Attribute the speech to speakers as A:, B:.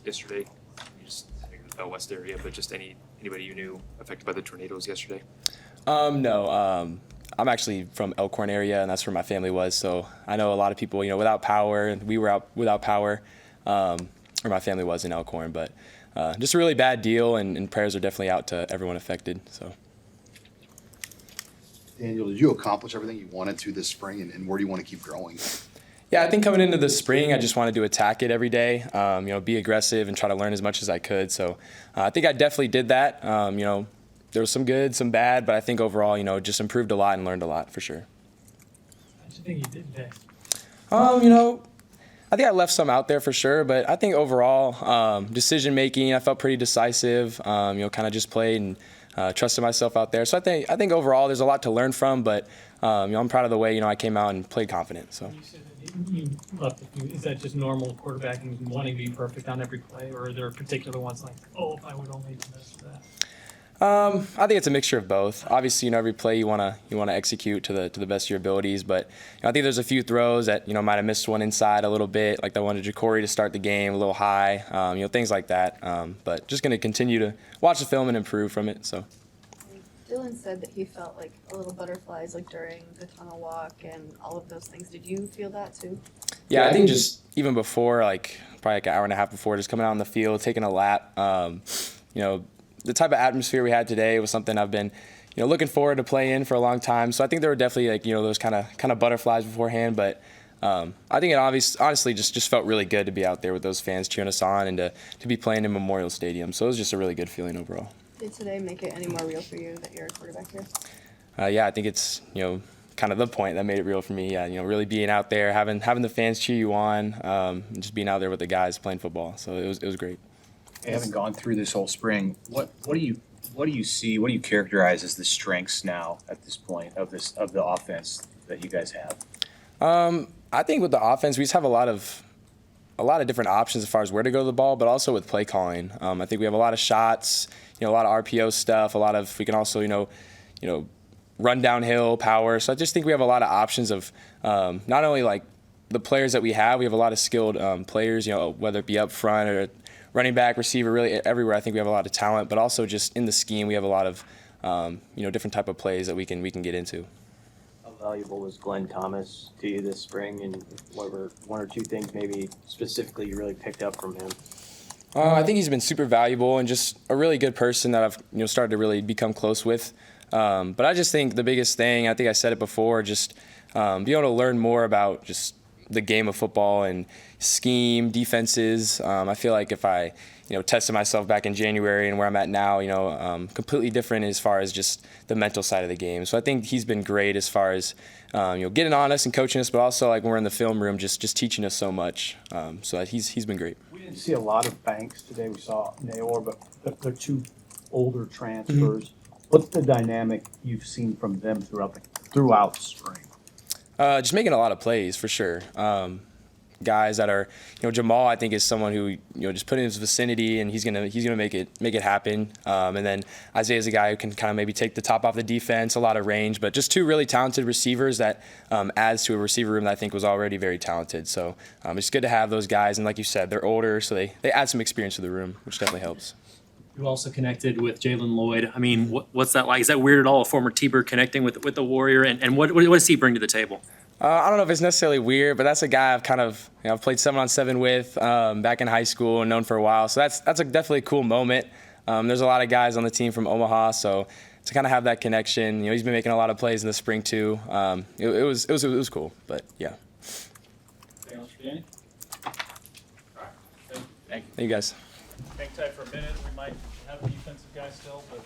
A: yesterday? You just the Bell West area, but just anybody you knew affected by the tornadoes yesterday?
B: No. I'm actually from Elkhorn area, and that's where my family was. So I know a lot of people, without power. We were out without power, or my family was in Elkhorn. But just a really bad deal, and prayers are definitely out to everyone affected. So.
C: Daniel, did you accomplish everything you wanted to this spring, and where do you want to keep growing?
B: Yeah, I think coming into the spring, I just wanted to attack it every day, be aggressive and try to learn as much as I could. So I think I definitely did that. There was some good, some bad, but I think overall, just improved a lot and learned a lot for sure.
D: How do you think you did today?
B: I think I left some out there for sure, but I think overall, decision making, I felt pretty decisive. Kind of just played and trusted myself out there. So I think overall, there's a lot to learn from, but I'm proud of the way I came out and played confident. So.
D: You said that you left. Is that just normal quarterbacking, wanting to be perfect on every play, or are there particular ones like, oh, if I would only do this or that?
B: I think it's a mixture of both. Obviously, every play you want to execute to the best of your abilities, but I think there's a few throws that might have missed one inside a little bit, like the one to Ja'Cory to start the game a little high, things like that. But just going to continue to watch the film and improve from it. So.
E: Dylan said that he felt like a little butterflies like during the tunnel walk and all of those things. Did you feel that too?
B: Yeah, I think just even before, probably an hour and a half before, just coming out on the field, taking a lap, the type of atmosphere we had today was something I've been, looking forward to play in for a long time. So I think there were definitely those kind of butterflies beforehand, but I think it honestly just felt really good to be out there with those fans cheering us on and to be playing in Memorial Stadium. So it was just a really good feeling overall.
E: Did today make it any more real for you that you're a quarterback here?
B: Yeah, I think it's kind of the point that made it real for me. Yeah, really being out there, having the fans cheer you on, and just being out there with the guys playing football. So it was great.
F: Having gone through this whole spring, what do you see? What do you characterize as the strengths now at this point of the offense that you guys have?
B: I think with the offense, we just have a lot of different options as far as where to go to the ball, but also with play calling. I think we have a lot of shots, a lot of RPO stuff. We can also run downhill, power. So I just think we have a lot of options of not only the players that we have a lot of skilled players, whether it be up front or running back, receiver, really everywhere. I think we have a lot of talent, but also just in the scheme, we have a lot of different type of plays that we can get into.
G: How valuable was Glenn Thomas to you this spring, and what were one or two things maybe specifically you really picked up from him?
B: I think he's been super valuable and just a really good person that I've started to really become close with. But I just think the biggest thing, I think I said it before, just be able to learn more about just the game of football and scheme, defenses. I feel like if I, tested myself back in January and where I'm at now, completely different as far as just the mental side of the game. So I think he's been great as far as, getting on us and coaching us, but also when we're in the film room, just teaching us so much. So he's been great.
H: We didn't see a lot of Banks today. We saw Nayor, but they're two older transfers. Mm-hmm. What's the dynamic you've seen from them throughout spring?
B: Just making a lot of plays for sure. Guys that are, Jamal, I think is someone who, just put in his vicinity and he's gonna make it happen. And then Isaiah's a guy who can kind of maybe take the top off the defense, a lot of range, but just two really talented receivers that adds to a receiver room that I think was already very talented. So it's good to have those guys, and like you said, they're older, so they add some experience to the room, which definitely helps.
A: You also connected with Jaylen Lloyd. I mean, what's that like? Is that weird at all, a former T-Bird connecting with the Warrior, and what does he bring to the table?
B: I don't know if it's necessarily weird, but that's a guy I've kind of I've played 7-on-7 with back in high school and known for a while. So that's definitely a cool moment. There's a lot of guys on the team from Omaha, so to kind of have that connection. He's been making a lot of plays in the spring too. It was cool, but yeah.
I: Anything else for Danny? All right. Thank you.
B: Thank you guys.
I: Hang tight for a minute. We might have a defensive guy still, but.